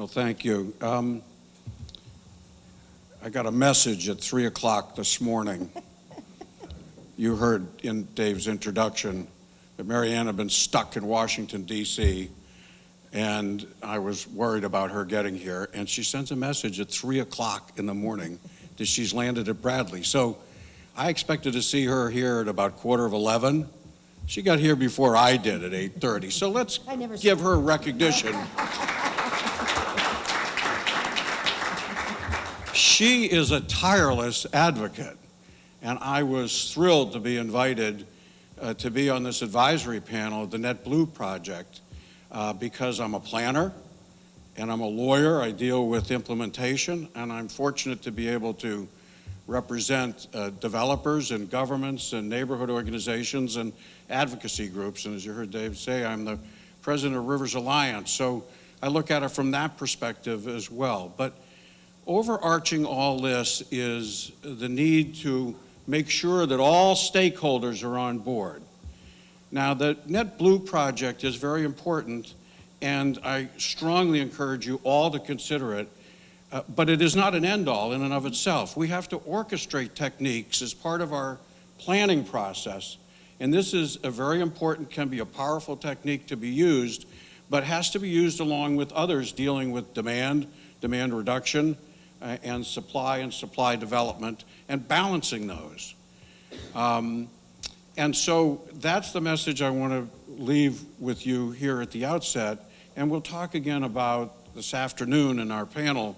Well, thank you. I got a message at 3 o'clock this morning. You heard in Dave's introduction that Mary Ann had been stuck in Washington, D.C., and I was worried about her getting here. And she sends a message at 3 o'clock in the morning that she's landed at Bradley. So I expected to see her here at about 11:15. She got here before I did at 8:30. So let's give her recognition. She is a tireless advocate, and I was thrilled to be invited to be on this advisory panel of the NetBlue project because I'm a planner and I'm a lawyer. I deal with implementation, and I'm fortunate to be able to represent developers and governments and neighborhood organizations and advocacy groups. And as you heard Dave say, I'm the president of Rivers Alliance, so I look at it from that perspective as well. But overarching all this is the need to make sure that all stakeholders are on board. Now, the NetBlue project is very important, and I strongly encourage you all to consider it, but it is not an end-all in and of itself. We have to orchestrate techniques as part of our planning process, and this is a very important, can be a powerful technique to be used, but has to be used along with others dealing with demand reduction, and supply development, and balancing those. And so that's the message I want to leave with you here at the outset, and we'll talk again about this afternoon in our panel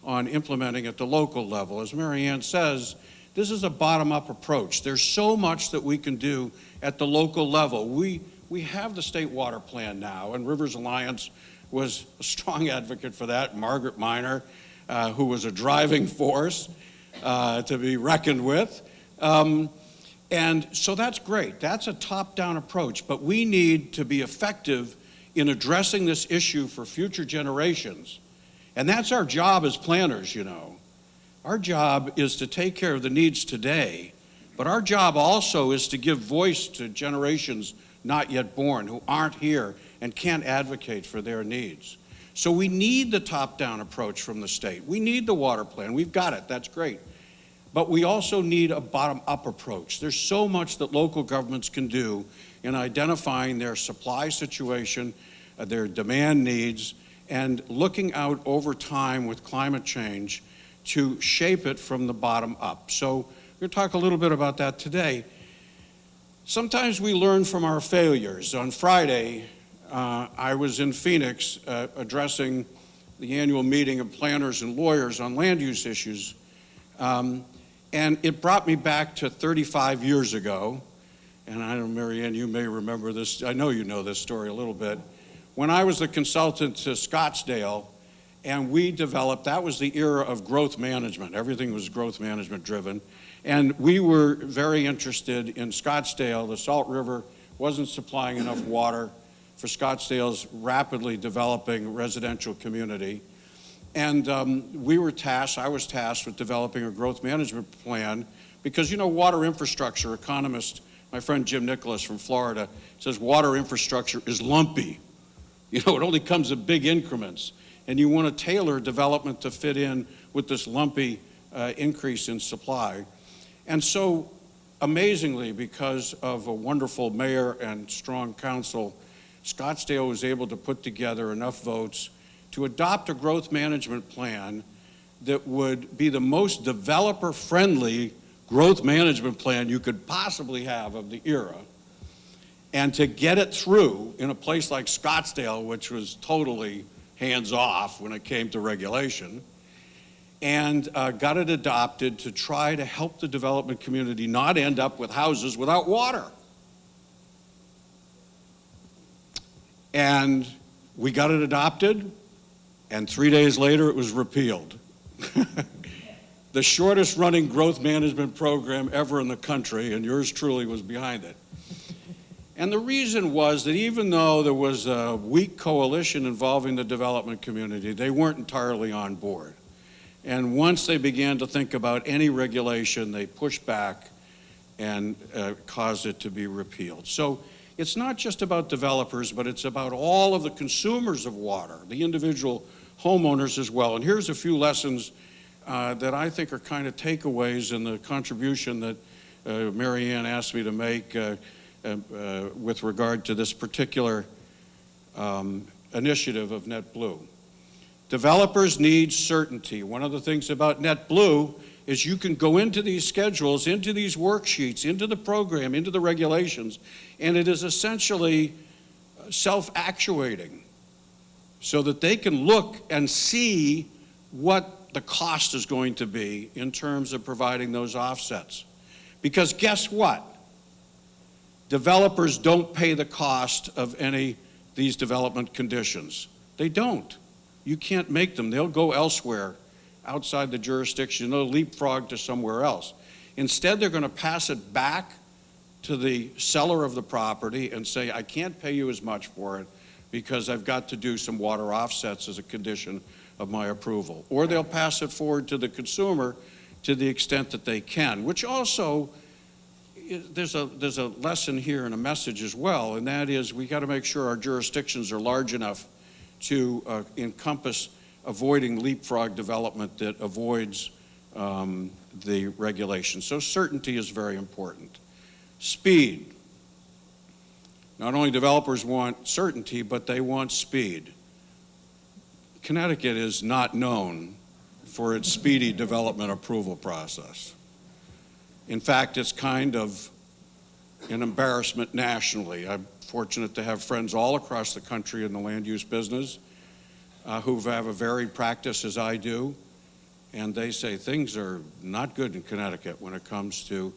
on implementing at the local level. As Mary Ann says, this is a bottom-up approach. There's so much that we can do at the local level. We have the state water plan now, and Rivers Alliance was a strong advocate for that. Margaret Miner, who was a driving force to be reckoned with. And so that's great. That's a top-down approach, but we need to be effective in addressing this issue for future generations. And that's our job as planners, you know. Our job is to take care of the needs today, but our job also is to give voice to generations not yet born who aren't here and can't advocate for their needs. So we need the top-down approach from the state. We need the water plan. We've got it. That's great. But we also need a bottom-up approach. There's so much that local governments can do in identifying their supply situation, their demand needs, and looking out over time with climate change to shape it from the bottom up. So we're going to talk a little bit about that today. Sometimes we learn from our failures. On Friday, I was in Phoenix addressing the annual meeting of planners and lawyers on land use issues. And it brought me back to 35 years ago. And I know, Mary Ann, you may remember this. I know you know this story a little bit. When I was the consultant to Scottsdale, and we developed, that was the era of growth management. Everything was growth management driven. And we were very interested in Scottsdale. The Salt River wasn't supplying enough water for Scottsdale's rapidly developing residential community. And I was tasked with developing a growth management plan because, you know, water infrastructure, economist, my friend Jim Nicholas from Florida, says water infrastructure is lumpy. You know, it only comes in big increments. And you want to tailor development to fit in with this lumpy increase in supply. And so, amazingly, because of a wonderful mayor and strong council, Scottsdale was able to put together enough votes to adopt a growth management plan that would be the most developer-friendly growth management plan you could possibly have of the era. And to get it through in a place like Scottsdale, which was totally hands-off when it came to regulation, and got it adopted to try to help the development community not end up with houses without water. And we got it adopted, and 3 days later it was repealed. The shortest running growth management program ever in the country, and yours truly was behind it. And the reason was that even though there was a weak coalition involving the development community, they weren't entirely on board. And once they began to think about any regulation, they pushed back and caused it to be repealed. So it's not just about developers, but it's about all of the consumers of water, the individual homeowners as well. And here's a few lessons that I think are kind of takeaways in the contribution that Mary Ann asked me to make with regard to this particular initiative of NetBlue. Developers need certainty. One of the things about NetBlue is you can go into these schedules, into these worksheets, into the program, into the regulations, and it is essentially self-actuating so that they can look and see what the cost is going to be in terms of providing those offsets. Because guess what? Developers don't pay the cost of any these development conditions. They don't. You can't make them. They'll go elsewhere outside the jurisdiction. They'll leapfrog to somewhere else. Instead, they're going to pass it back to the seller of the property and say, I can't pay you as much for it because I've got to do some water offsets as a condition of my approval. Or they'll pass it forward to the consumer to the extent that they can, which also, there's a lesson here and a message as well, and that is we got to make sure our jurisdictions are large enough to encompass avoiding leapfrog development that avoids the regulations. So certainty is very important. Speed. Not only developers want certainty, but they want speed. Connecticut is not known for its speedy development approval process. In fact, it's kind of an embarrassment nationally. I'm fortunate to have friends all across the country in the land use business who have a varied practice as I do, and they say things are not good in Connecticut when it comes to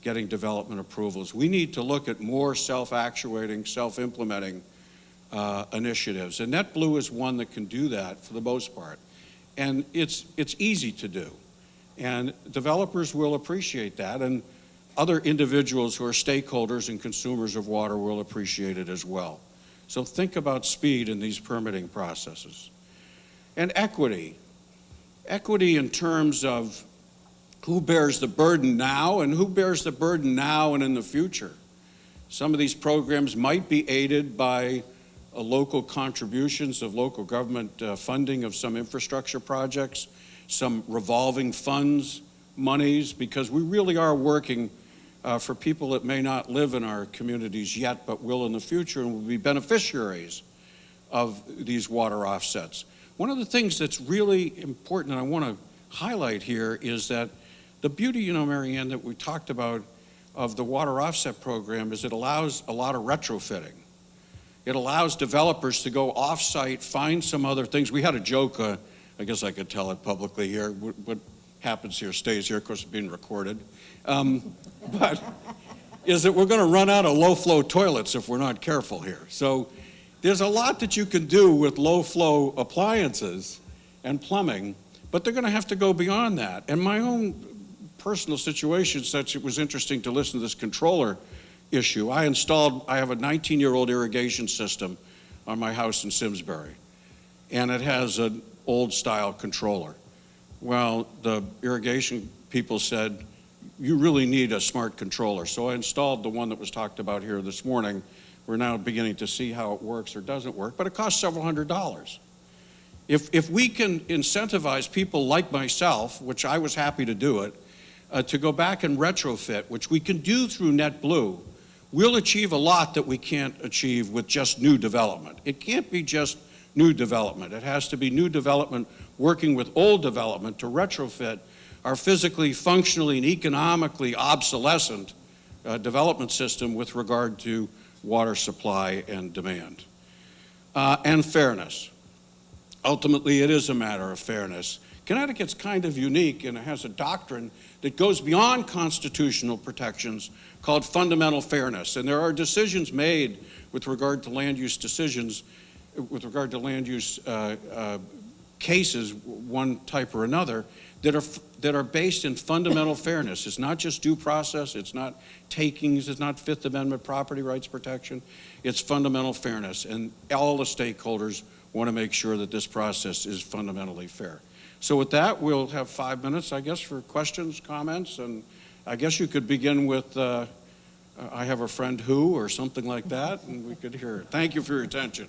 getting development approvals. We need to look at more self-actuating, self-implementing initiatives, and NetBlue is one that can do that for the most part. And it's easy to do. And developers will appreciate that, and other individuals who are stakeholders and consumers of water will appreciate it as well. So think about speed in these permitting processes. And equity. Equity in terms of who bears the burden now and who bears the burden now and in the future. Some of these programs might be aided by local contributions of local government funding of some infrastructure projects, some revolving funds monies, because we really are working for people that may not live in our communities yet but will in the future and will be beneficiaries of these water offsets. One of the things that's really important and I want to highlight here is that the beauty, Mary Ann, that we talked about of the water offset program is it allows a lot of retrofitting. It allows developers to go off-site, find some other things. We had a joke, I guess I could tell it publicly here. What happens here stays here, of course it's being recorded. But is that we're going to run out of low-flow toilets if we're not careful here. So there's a lot that you can do with low-flow appliances and plumbing, but they're going to have to go beyond that. And my own personal situation, such it was interesting to listen to this controller issue. I have a 19-year-old irrigation system on my house in Simsbury, and it has an old-style controller. Well, the irrigation people said, you really need a smart controller. So I installed the one that was talked about here this morning. We're now beginning to see how it works or doesn't work, but it costs several $100s. If we can incentivize people like myself, which I was happy to do it, to go back and retrofit, which we can do through NetBlue, we'll achieve a lot that we can't achieve with just new development. It can't be just new development. It has to be new development working with old development to retrofit our physically, functionally, and economically obsolescent development system with regard to water supply and demand. And fairness. Ultimately, it is a matter of fairness. Connecticut's kind of unique, and it has a doctrine that goes beyond constitutional protections called fundamental fairness. And there are decisions made with regard to land use decisions, with regard to land use cases, one type or another, that are based in fundamental fairness. It's not just due process, it's not takings, it's not Fifth Amendment property rights protection, it's fundamental fairness. And all the stakeholders want to make sure that this process is fundamentally fair. So with that, we'll have 5 minutes, I guess, for questions, comments, and I guess you could begin with, I have a friend who, or something like that, and we could hear it. Thank you for your attention.